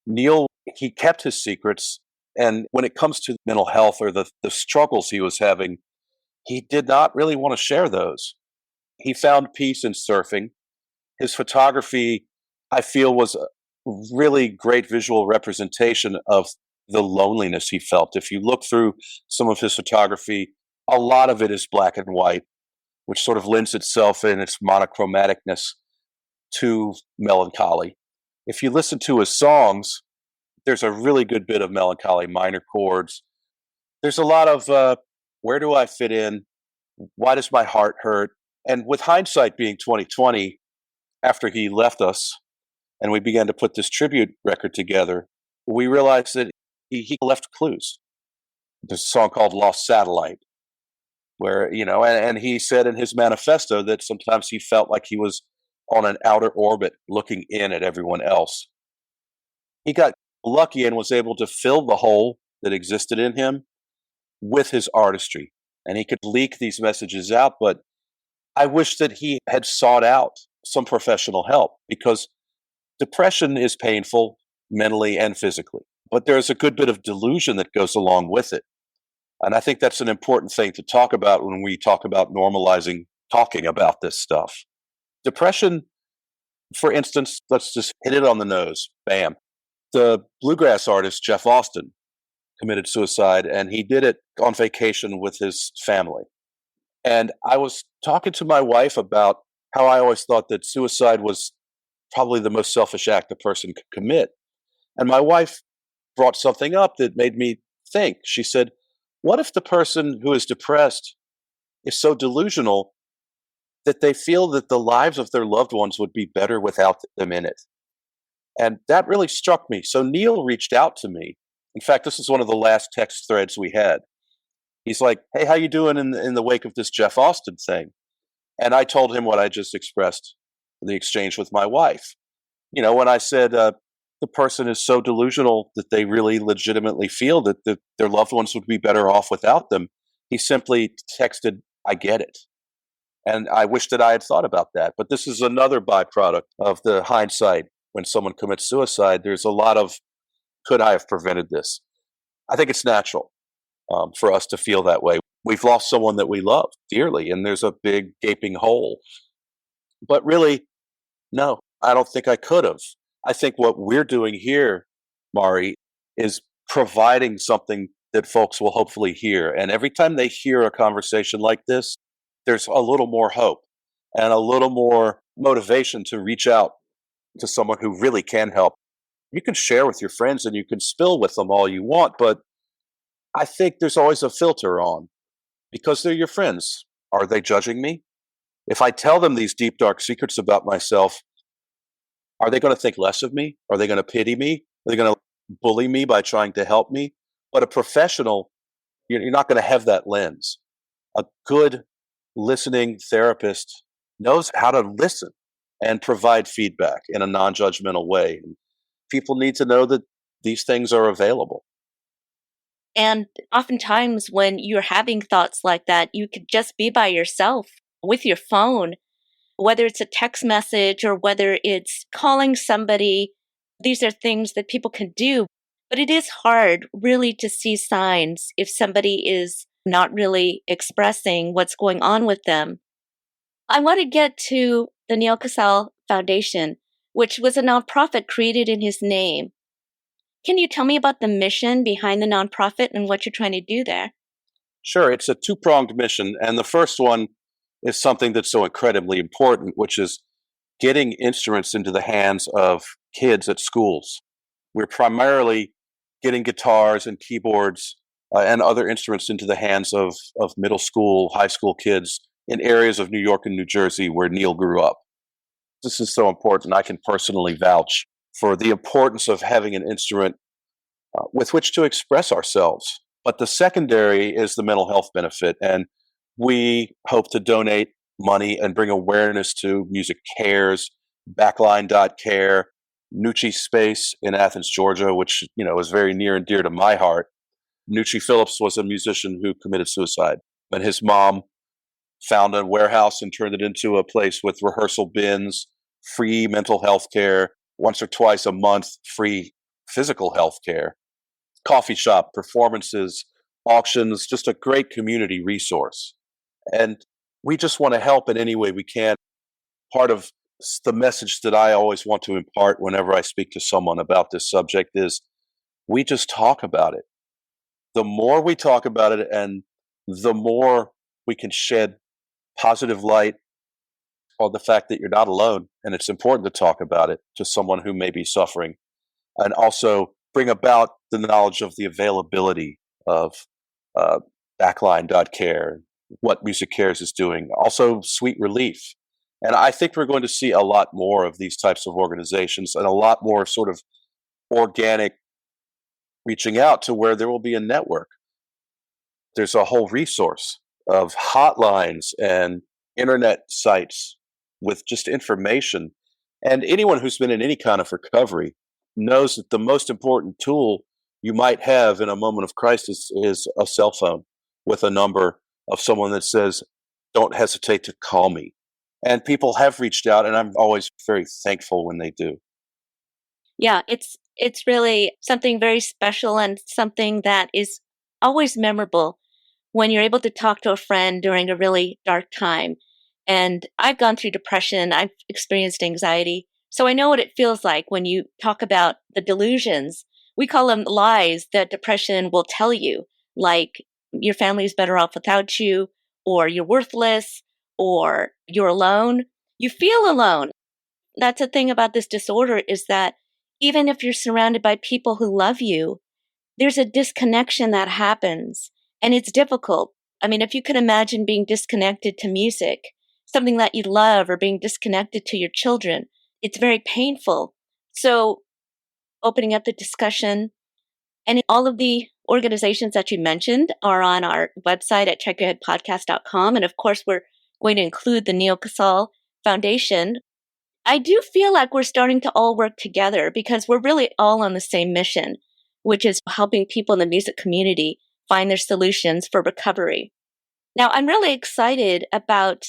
Neal, he kept his secrets. And when it comes to mental health or the struggles he was having, he did not really want to share those. He found peace in surfing. His photography, I feel, was a really great visual representation of the loneliness he felt. If you look through some of his photography, a lot of it is black and white, which sort of lends itself in its monochromaticness to melancholy. If you listen to his songs, there's a really good bit of melancholy, minor chords. There's a lot of where do I fit in? Why does my heart hurt? And with hindsight being 2020, after he left us and we began to put this tribute record together, we realized that he left clues. There's a song called Lost Satellite, where, and he said in his manifesto that sometimes he felt like he was on an outer orbit looking in at everyone else. He got lucky and was able to fill the hole that existed in him with his artistry. And he could leak these messages out, but I wish that he had sought out some professional help, because depression is painful mentally and physically, but there's a good bit of delusion that goes along with it. And I think that's an important thing to talk about when we talk about normalizing talking about this stuff. Depression, for instance, let's just hit it on the nose. Bam. The bluegrass artist Jeff Austin committed suicide, and he did it on vacation with his family. And I was talking to my wife about how I always thought that suicide was probably the most selfish act a person could commit. And my wife brought something up that made me think. She said, what if the person who is depressed is so delusional that they feel that the lives of their loved ones would be better without them in it? And that really struck me. So Neal reached out to me. In fact, this is one of the last text threads we had. He's like, hey, how you doing in the wake of this Jeff Austin thing? And I told him what I just expressed in the exchange with my wife. When I said the person is so delusional that they really legitimately feel that their loved ones would be better off without them, he simply texted, I get it. And I wish that I had thought about that. But this is another byproduct of the hindsight. When someone commits suicide, there's a lot of, could I have prevented this? I think it's natural for us to feel that way. We've lost someone that we love dearly, and there's a big gaping hole. But really, no, I don't think I could have. I think what we're doing here, Mari, is providing something that folks will hopefully hear. And every time they hear a conversation like this, there's a little more hope and a little more motivation to reach out to someone who really can help. You can share with your friends and you can spill with them all you want, but I think there's always a filter on, because they're your friends. Are they judging me? If I tell them these deep, dark secrets about myself, are they going to think less of me? Are they going to pity me? Are they going to bully me by trying to help me? But a professional, you're not going to have that lens. A good listening therapist knows how to listen and provide feedback in a non-judgmental way. People need to know that these things are available.
And oftentimes when you're having thoughts like that, you could just be by yourself with your phone, whether it's a text message or whether it's calling somebody. These are things that people can do, but it is hard really to see signs if somebody is not really expressing what's going on with them. I want to get to the Neal Casal Foundation, which was a nonprofit created in his name. Can you tell me about the mission behind the nonprofit and what you're trying to do there?
Sure. It's a two-pronged mission. And the first one is something that's so incredibly important, which is getting instruments into the hands of kids at schools. We're primarily getting guitars and keyboards and other instruments into the hands of middle school, high school kids in areas of New York and New Jersey where Neal grew up. This is so important. I can personally vouch for the importance of having an instrument with which to express ourselves. But the secondary is the mental health benefit. And we hope to donate money and bring awareness to Music Cares, Backline.care, Nucci Space in Athens, Georgia, which is very near and dear to my heart. Nucci Phillips was a musician who committed suicide, and his mom found a warehouse and turned it into a place with rehearsal bins, free mental health care, once or twice a month, free physical health care, coffee shop, performances, auctions, just a great community resource. And we just want to help in any way we can. Part of the message that I always want to impart whenever I speak to someone about this subject is we just talk about it. The more we talk about it and the more we can shed positive light on the fact that you're not alone, and it's important to talk about it to someone who may be suffering, and also bring about the knowledge of the availability of Backline.care, what Music Cares is doing. Also, Sweet Relief. And I think we're going to see a lot more of these types of organizations and a lot more sort of organic reaching out to where there will be a network. There's a whole resource of hotlines and internet sites with just information. And anyone who's been in any kind of recovery knows that the most important tool you might have in a moment of crisis is a cell phone with a number of someone that says, don't hesitate to call me. And people have reached out, and I'm always very thankful when they do.
Yeah, it's really something very special and something that is always memorable when you're able to talk to a friend during a really dark time. And I've gone through depression, I've experienced anxiety, so I know what it feels like when you talk about the delusions. We call them lies that depression will tell you, like your family is better off without you, or you're worthless, or you're alone. You feel alone. That's the thing about this disorder, is that even if you're surrounded by people who love you, there's a disconnection that happens, and it's difficult. I mean, if you could imagine being disconnected to music, something that you love, or being disconnected to your children, it's very painful. So opening up the discussion, and all of the organizations that you mentioned are on our website at checkyourheadpodcast.com. And of course, we're going to include the Neal Casal Foundation. I do feel like we're starting to all work together because we're really all on the same mission, which is helping people in the music community find their solutions for recovery. Now, I'm really excited about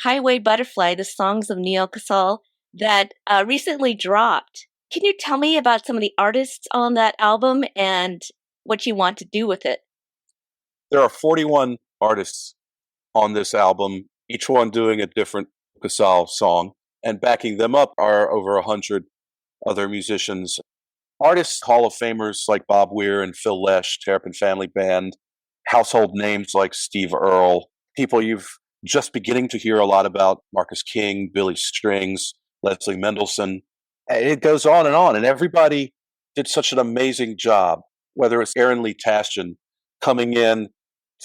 Highway Butterfly, the Songs of Neal Casal, that recently dropped. Can you tell me about some of the artists on that album and what you want to do with it?
There are 41 artists on this album, each one doing a different Casal song, and backing them up are over 100 other musicians. Artists, Hall of Famers like Bob Weir and Phil Lesh, Terrapin Family Band, household names like Steve Earle, people you've just beginning to hear a lot about, Marcus King, Billy Strings, Leslie Mendelsohn. It goes on, and everybody did such an amazing job, whether it's Aaron Lee Tasjan coming in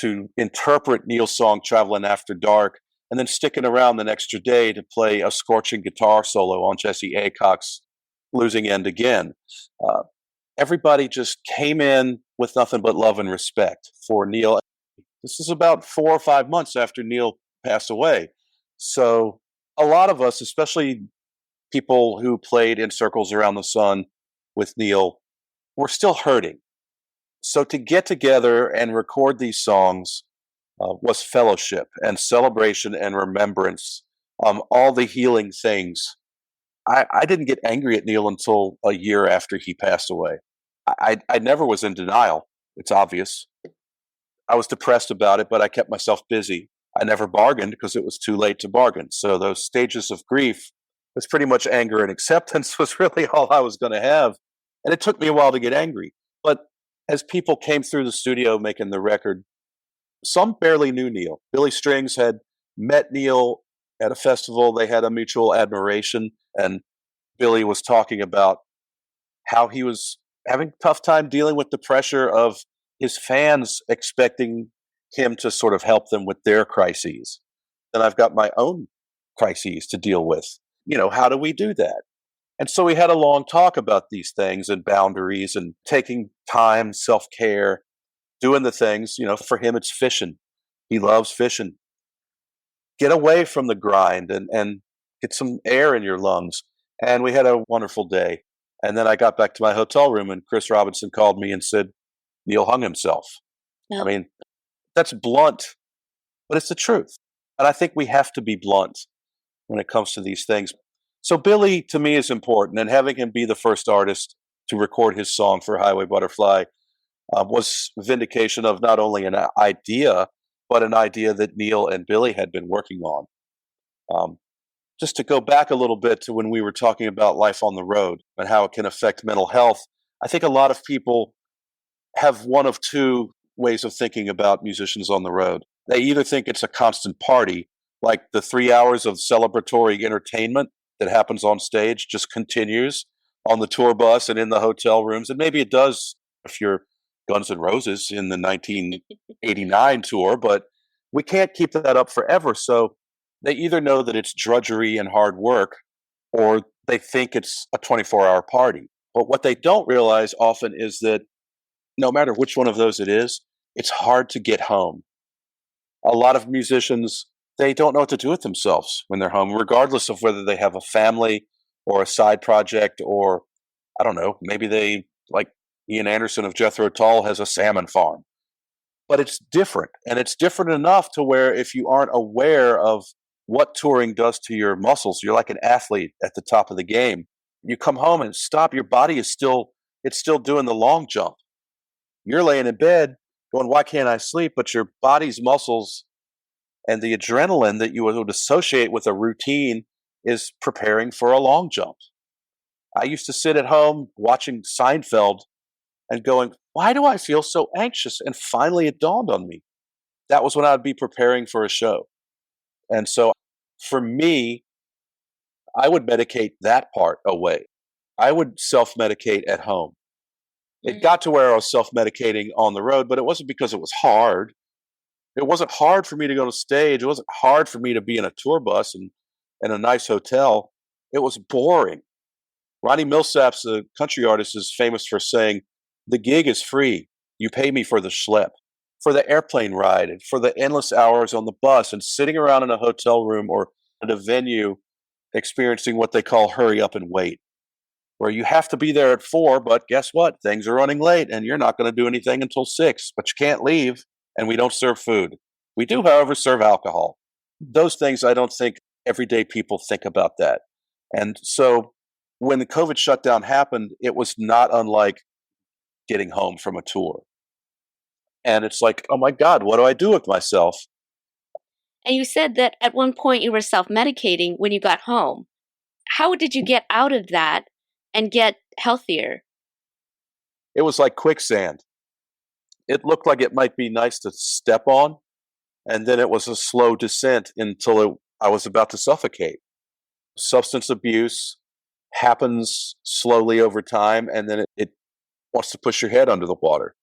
to interpret Neal's song Traveling After Dark, and then sticking around the extra day to play a scorching guitar solo on Jesse Aycock's Losing End Again. Everybody just came in with nothing but love and respect for Neal. This is about 4 or 5 months after Neal passed away. So a lot of us, especially people who played in Circles Around the Sun with Neal, were still hurting. So to get together and record these songs was fellowship and celebration and remembrance, all the healing things. I didn't get angry at Neal until a year after he passed away. I never was in denial. It's obvious. I was depressed about it, but I kept myself busy. I never bargained because it was too late to bargain. So those stages of grief was pretty much anger and acceptance was really all I was going to have. And it took me a while to get angry. But as people came through the studio making the record, some barely knew Neal. Billy Strings had met Neal at a festival. They had a mutual admiration. And Billy was talking about how he was having a tough time dealing with the pressure of his fans expecting him to sort of help them with their crises. And I've got my own crises to deal with. How do we do that? And so we had a long talk about these things and boundaries and taking time, self-care, doing the things. For him, it's fishing. He loves fishing. Get away from the grind and get some air in your lungs. And we had a wonderful day. And then I got back to my hotel room and Chris Robinson called me and said, Neal hung himself.
No.
I mean, that's blunt, but it's the truth. And I think we have to be blunt when it comes to these things. So Billy, to me, is important. And having him be the first artist to record his song for Highway Butterfly was vindication of not only an idea, but an idea that Neal and Billy had been working on. Just to go back a little bit to when we were talking about life on the road and how it can affect mental health, I think a lot of people have one of two ways of thinking about musicians on the road. They either think it's a constant party, like the 3 hours of celebratory entertainment that happens on stage just continues on the tour bus and in the hotel rooms. And maybe it does if you're Guns N' Roses in the 1989 tour, but we can't keep that up forever. So they either know that it's drudgery and hard work, or they think it's a 24-hour party. But what they don't realize often is that no matter which one of those it is, it's hard to get home. A lot of musicians, they don't know what to do with themselves when they're home, regardless of whether they have a family or a side project, or I don't know, maybe they, like Ian Anderson of Jethro Tull, has a salmon farm. But it's different. And it's different enough to where if you aren't aware of what touring does to your muscles, you're like an athlete at the top of the game. You come home and stop, your body is still doing the long jump. You're laying in bed going, why can't I sleep? But your body's muscles and the adrenaline that you would associate with a routine is preparing for a long jump. I used to sit at home watching Seinfeld and going, why do I feel so anxious? And finally it dawned on me. That was when I'd be preparing for a show. And so for me, I would medicate that part away. I would self-medicate at home. It got to where I was self-medicating on the road, but it wasn't because it was hard. It wasn't hard for me to go to stage. It wasn't hard for me to be in a tour bus and in a nice hotel. It was boring. Ronnie Millsap's, a country artist, is famous for saying, the gig is free. You pay me for the schlep, for the airplane ride, and for the endless hours on the bus and sitting around in a hotel room or at a venue experiencing what they call hurry up and wait, where you have to be there at 4, but guess what? Things are running late and you're not going to do anything until 6, but you can't leave, and we don't serve food. We do, however, serve alcohol. Those things, I don't think everyday people think about that. And so when the COVID shutdown happened, it was not unlike getting home from a tour. And it's like, oh my God, what do I do with myself?
And you said that at one point you were self-medicating when you got home. How did you get out of that and get healthier?
It was like quicksand. It looked like it might be nice to step on, and then it was a slow descent until I was about to suffocate. Substance abuse happens slowly over time, and then it wants to push your head under the water.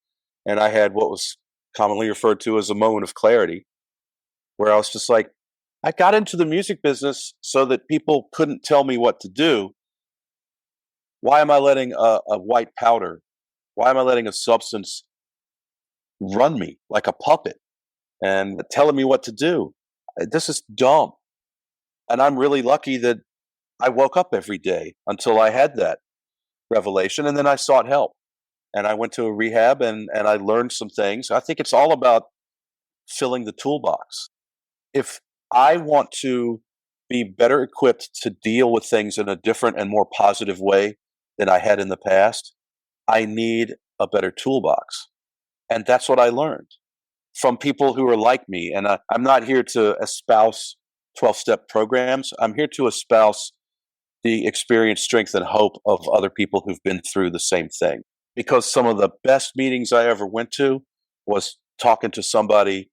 And I had what was commonly referred to as a moment of clarity, where I was just like, I got into the music business so that people couldn't tell me what to do. Why am I letting a white powder? Why am I letting a substance run me like a puppet and telling me what to do? This is dumb. And I'm really lucky that I woke up every day until I had that revelation, and then I sought help. And I went to a rehab and I learned some things. I think it's all about filling the toolbox. If I want to be better equipped to deal with things in a different and more positive way than I had in the past, I need a better toolbox. And that's what I learned from people who are like me. And I'm not here to espouse 12-step programs. I'm here to espouse the experience, strength, and hope of other people who've been through the same thing. Because some of the best meetings I ever went to was talking to somebody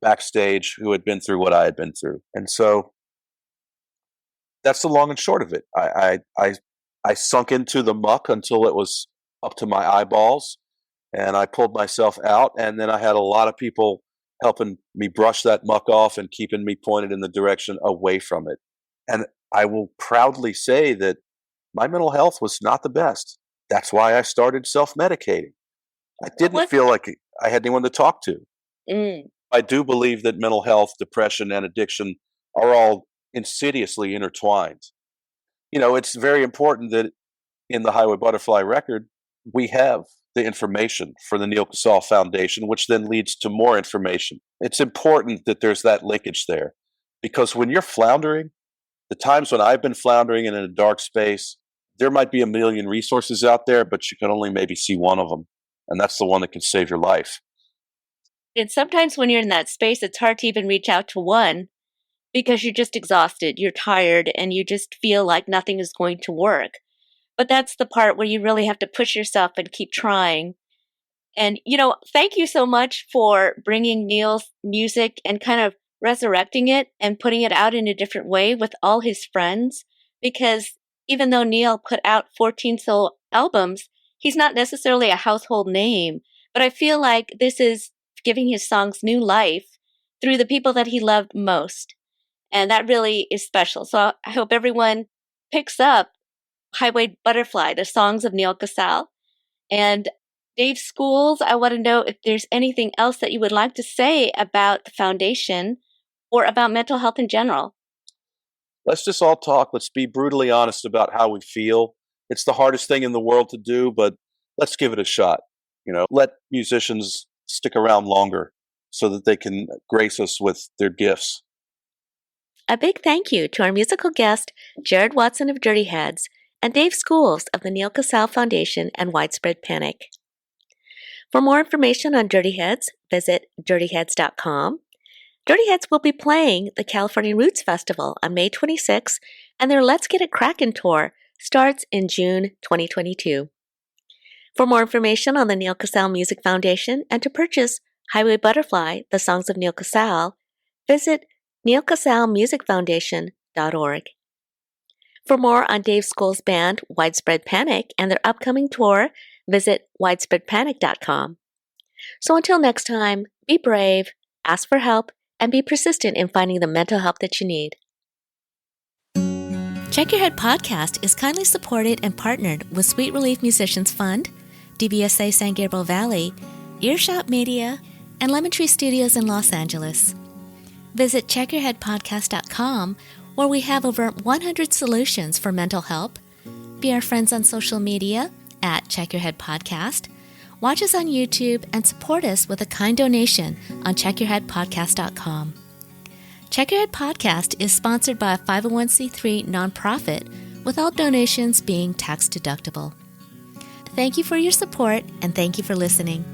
backstage who had been through what I had been through. And so that's the long and short of it. I sunk into the muck until it was up to my eyeballs, and I pulled myself out. And then I had a lot of people helping me brush that muck off and keeping me pointed in the direction away from it. And I will proudly say that my mental health was not the best. That's why I started self-medicating. I didn't feel like I had anyone to talk to. I do believe that mental health, depression, and addiction are all insidiously intertwined. You know, it's very important that in the Highway Butterfly record, we have the information for the Neal Casal Foundation, which then leads to more information. It's important that there's that linkage there, because when you're floundering, the times when I've been floundering and in a dark space, there might be a million resources out there, but you can only maybe see one of them. And that's the one that can save your life.
And sometimes when you're in that space, it's hard to even reach out to one because you're just exhausted, you're tired, and you just feel like nothing is going to work. But that's the part where you really have to push yourself and keep trying. And, thank you so much for bringing Neal's music and kind of resurrecting it and putting it out in a different way with all his friends. Because even though Neal put out 14 solo albums, he's not necessarily a household name. But I feel like this is giving his songs new life through the people that he loved most. And that really is special. So I hope everyone picks up Highway Butterfly, the Songs of Neal Casal. And Dave Schools, I want to know if there's anything else that you would like to say about the foundation or about mental health in general.
Let's just all talk. Let's be brutally honest about how we feel. It's the hardest thing in the world to do, but let's give it a shot. Let musicians stick around longer so that they can grace us with their gifts.
A big thank you to our musical guest, Jared Watson of Dirty Heads, and Dave Schools of the Neal Casal Foundation and Widespread Panic. For more information on Dirty Heads, visit dirtyheads.com. Dirty Heads will be playing the California Roots Festival on May 26, and their Let's Get It Crackin' tour starts in June 2022. For more information on the Neal Casal Music Foundation and to purchase Highway Butterfly, the Songs of Neal Casal, visit nealcasalmusicfoundation.org. For more on Dave Schools' band Widespread Panic and their upcoming tour, visit widespreadpanic.com. So until next time, be brave, ask for help, and be persistent in finding the mental help that you need. Check Your Head podcast is kindly supported and partnered with Sweet Relief Musicians Fund, DBSA San Gabriel Valley, Earshot Media, and Lemon Tree Studios in Los Angeles. Visit checkyourheadpodcast.com, where we have over 100 solutions for mental help. Be our friends on social media at Check Your Head Podcast. Watch us on YouTube and support us with a kind donation on checkyourheadpodcast.com. Check Your Head Podcast is sponsored by a 501c3 nonprofit, with all donations being tax deductible. Thank you for your support, and thank you for listening.